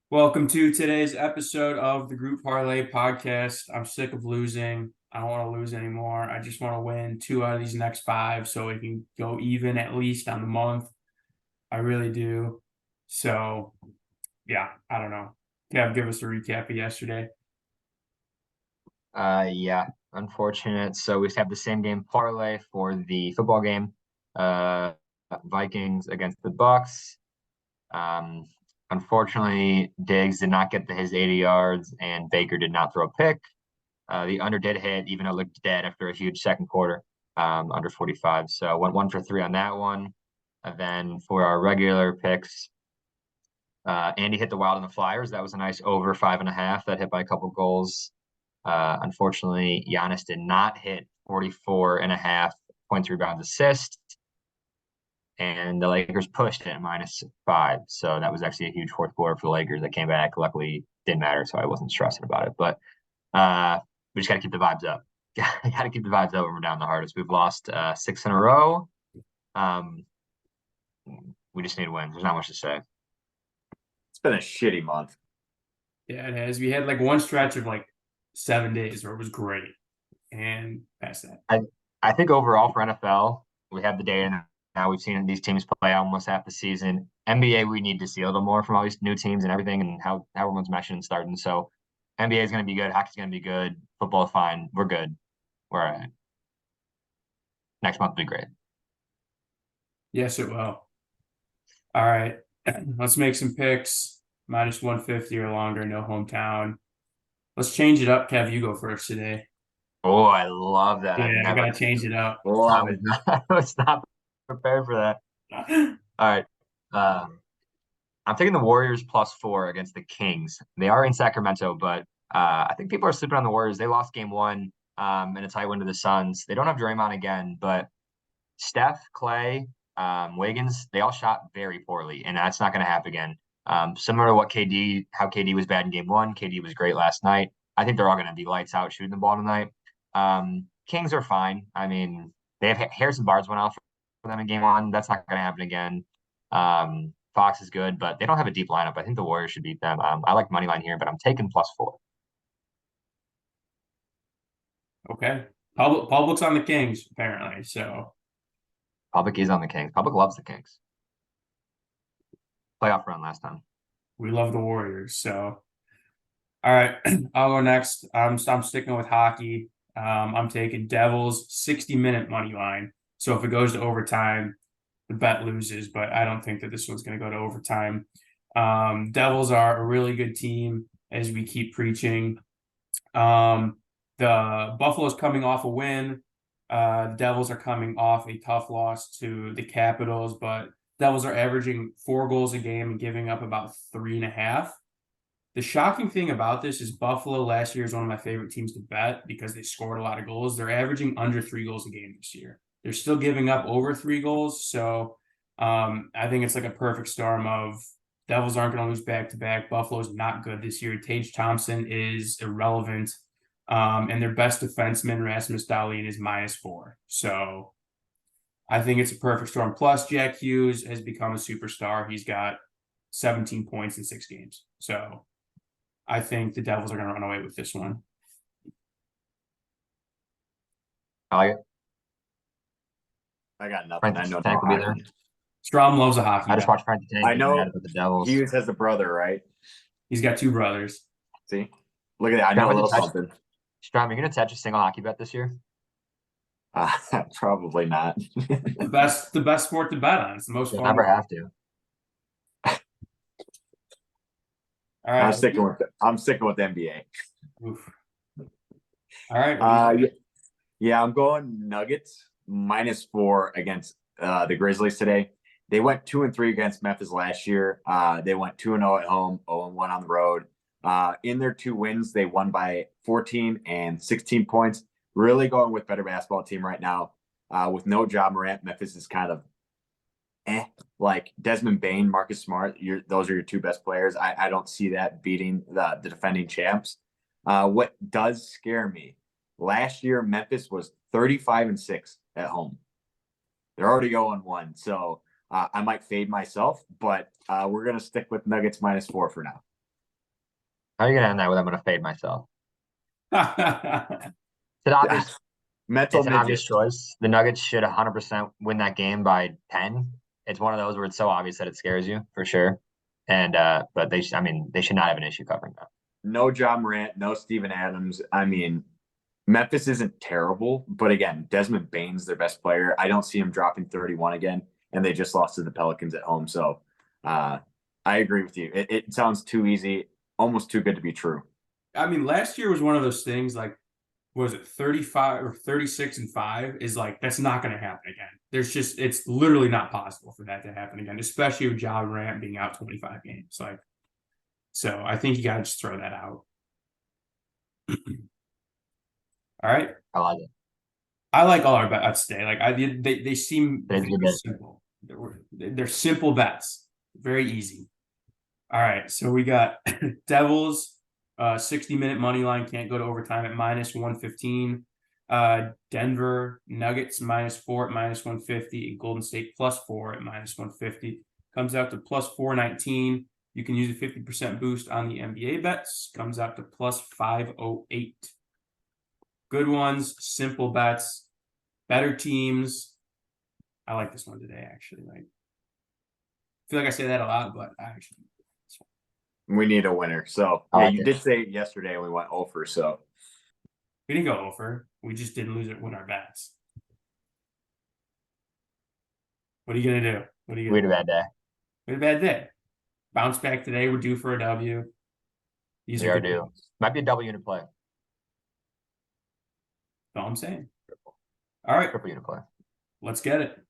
Welcome to today's episode of the Group Parlay podcast. I'm sick of losing. I don't want to lose anymore. I just want to win two out of these next five so we can go even at least on the month. I really do. So, yeah, I don't know. Kev, give us a recap of yesterday. Yeah, unfortunate. So we have the same game parlay for the football game. Uh, Vikings against the Bucks. Um, Unfortunately, Diggs did not get his 80 yards, and Baker did not throw a pick. The under did hit, even though it looked dead after a huge second quarter, under 45. So went 1 for 3 on that one. And then for our regular picks, Andy hit the wild on the Flyers. That was a nice over 5.5. That hit by a couple goals. Unfortunately, Giannis did not hit 44.5 points, rebounds, assists, and the Lakers pushed it at -5. So that was actually a huge fourth quarter for the Lakers that came back. Luckily, didn't matter, so I wasn't stressing about it. But we just got to keep the vibes up. Got to keep the vibes up when we're down the hardest. We've lost 6 in a row. Um, we just need wins. There's not much to say. It's been a shitty month. Yeah, it has. We had like one stretch of like 7 days where it was great. And past that. I think overall for NFL, we have the data now. We've seen these teams play almost half the season. NBA, we need to see a little more from all these new teams and everything, and how everyone's meshing and starting. So NBA is going to be good. Hockey's going to be good. Football, fine. We're good. We're all right. Next month will be great. Yes, it will. All right. Let's make some picks. -150 or longer, no hometown. Let's change it up. Kev, you go first today. Oh, I love that. I've Yeah, I never. gotta change it up. I was not, I was not prepared for that. All right. I'm taking the Warriors +4 against the Kings. They are in Sacramento, but I think people are sleeping on the Warriors. They lost game one in a tight win to the Suns. They don't have Draymond again, but Steph, Clay, Wiggins, they all shot very poorly, and that's not going to happen again. Similar to how KD was bad in game one, KD was great last night. I think they're all going to be lights out shooting the ball tonight. Kings are fine. I mean, they have Harrison Barnes went off for them in game one. That's not going to happen again. Fox is good, but they don't have a deep lineup. I think the Warriors should beat them. I like money line here, but I'm taking +4. Okay. Public's on the Kings, apparently. So Public is on the Kings. Public loves the Kings. Playoff run last time. we love the Warriors. So all right, I'll go next. I'm sticking with hockey. I'm taking Devils 60-minute money line. So if it goes to overtime, the bet loses, but I don't think that this one's going to go to overtime. Devils are a really good team, as we keep preaching. The Buffalo's coming off a win. The Devils are coming off a tough loss to the Capitals, but Devils are averaging 4 goals a game and giving up about 3.5. The shocking thing about this is Buffalo last year is one of my favorite teams to bet because they scored a lot of goals. They're averaging under 3 goals a game this year. They're still giving up over 3 goals. So I think it's like a perfect storm of Devils aren't going to lose back-to-back. Buffalo's not good this year. Tage Thompson is irrelevant. And their best defenseman, Rasmus Dahlin, is -4. So I think it's a perfect storm. Plus, Jack Hughes has become a superstar. He's got 17 points in 6 games. So I think the Devils are going to run away with this one. I like it. I got nothing. Frank I know Tank will be there. Strom loves a hockey. I just watched Frank the Tank. I know. With the Devils. Hughes has a brother, right? He's got 2 brothers. See, look at that. I know a little something. Strom, you're gonna touch a single hockey bet this year? Probably not. The best sport to bet on. It's the most fun. Never have to. All right. I'm sticking with NBA. Oof. All right. Yeah, I'm going Nuggets -4 against the Grizzlies today. They went 2-3 against Memphis last year. They went 2-0 at home, 0-1 on the road. In their 2 wins, they won by 14 and 16 points. Really going with better basketball team right now. With no Ja Morant, Memphis is kind of like Desmond Bane, Marcus Smart. Those are your 2 best players. I don't see that beating the defending champs. What does scare me, last year Memphis was 35-6 at home. They're already 0-1, so I might fade myself, but we're gonna stick with Nuggets -4 for now. How are you gonna end that with I'm gonna fade myself? It's an obvious Mental it's an obvious midget. choice. The Nuggets should 100% win that game by 10. It's one of those where it's so obvious that it scares you for sure. And but I mean, they should not have an issue covering that. No John Morant, no Steven Adams. I mean, Memphis isn't terrible, but again, Desmond Bane's their best player. I don't see him dropping 31 again, and they just lost to the Pelicans at home. So I agree with you. It sounds too easy, almost too good to be true. I mean, last year was one of those things like, was it 35 or 36-5 is like, that's not going to happen again. It's literally not possible for that to happen again, especially with John Morant being out 25 games. Like, so I think you got to just throw that out. All right. I like it. I like all our bets today. Like they seem Today's a good bet. simple. They're simple bets, very easy. All right, so we got Devils, 60-minute money line, can't go to overtime at -115. Denver Nuggets -4 at -150, and Golden State +4 at -150. Comes out to +419. You can use a 50% boost on the NBA bets. Comes out to +508. Good ones, simple bets, better teams. I like this one today, actually. Like, I feel like I say that a lot, but I actually. We need a winner. So I yeah, like you it. did say it yesterday and we went over. So We didn't go over. We just didn't win our bets. What are you gonna do? What are you We gonna had a bad day. We had a bad day. Bounce back today. We're due for a W. These We are are good due. ones. Might be a double unit play. That's all I'm saying. All right, Triple unit play. let's get it.